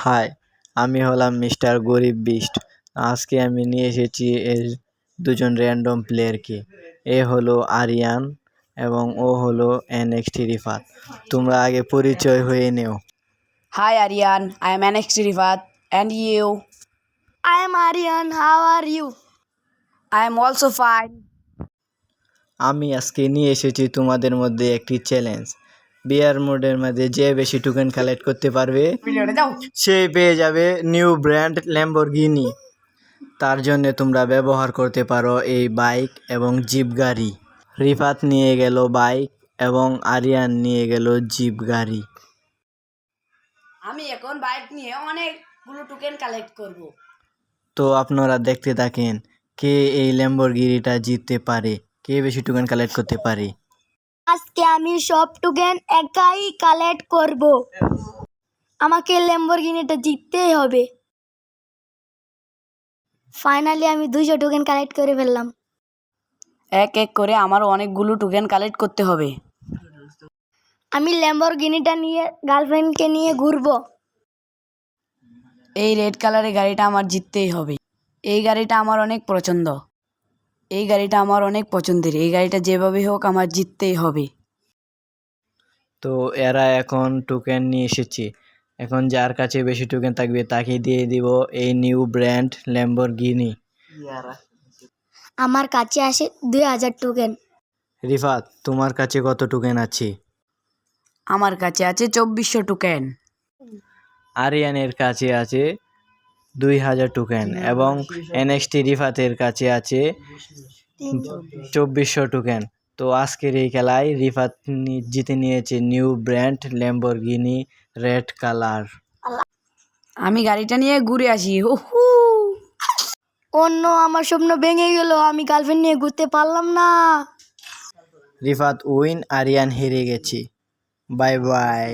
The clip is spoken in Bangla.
হাই, আমি হলাম মিস্টার গরিব বিস্ট। আজকে আমি নিয়ে এসেছি এর দুজন র্যান্ডম প্লেয়ারকে। এ হলো আরিয়ান এবং ও হলো NXT রিফাত। তোমরা আগে পরিচয় হয়ে নেও। Hi Aryan, I am NXT Rifat and you? I am Aryan. How are you? I am also fine. আমি আজকে নিয়ে এসেছি তোমাদের মধ্যে একটি চ্যালেঞ্জ। বিয়ার মোডের মধ্যে যে বেশি টোকেন কালেক্ট করতে পারবে সে পেয়ে যাবে নিউ ব্র্যান্ড ল্যাম্বরগিনি। তার জন্য তোমরা ব্যবহার করতে পারো এই বাইক এবং জিপ গাড়ি। রিফাত নিয়ে গেল বাইক এবং আরিয়ান নিয়ে গেল জিপ গাড়ি। আমি এখন বাইক নিয়ে অনেকগুলো টোকেন কালেক্ট করব। তো আপনারা দেখতে থাকেন কে এই ল্যাম্বরগিনিটা জিততে পারে, কে বেশি টোকেন কালেক্ট করতে পারে। আজকে আমি সব টোকেন একাই কালেক্ট করব। আমাকে ল্যাম্বরগিনিটা জিততেই হবে। ফাইনালি আমি 200 টোকেন কালেক্ট করে ফেললাম। এক এক করে আমার অনেকগুলো টোকেন কালেক্ট করতে হবে। আমি ল্যাম্বরগিনিটা নিয়ে গার্লফ্রেন্ডকে নিয়ে ঘুরবো। এই রেড কালারের গাড়িটা আমার জিততেই হবে। এই গাড়িটা আমার অনেক পছন্দ। এই গাড়িটা আমার অনেক পছন্দের। এই গাড়িটা যেভাবে হোক আমার জিততেই হবে। তো এরা এখন টোকেন নিয়ে এসেছে। এখন যার কাছে বেশি টোকেন থাকবে তাকে দিয়ে দিব এই নিউ ব্র্যান্ড ল্যাম্বরগিনি। আমার কাছে আসে 2000 টোকেন। রিফাত, তোমার কাছে কত টোকেন আছে? আমার কাছে আছে 2400 টোকেন। আরিয়ানের কাছে আছে 2000 টোকেন এবং NXT রিফাতের কাছে আছে 2400 টোকেন। তো আজকের এই খেলায় রিফাত জিতে নিয়েছে new brand Lamborghini red colour. আমি গাড়িটা নিয়ে ঘুরে আসি। অন্য আমার স্বপ্ন ভেঙে গেল, আমি গার্লফ্রেন্ড নিয়ে ঘুরতে পারলাম না। রিফাত উইন, আরিয়ান হেরে গেছে। Bye bye.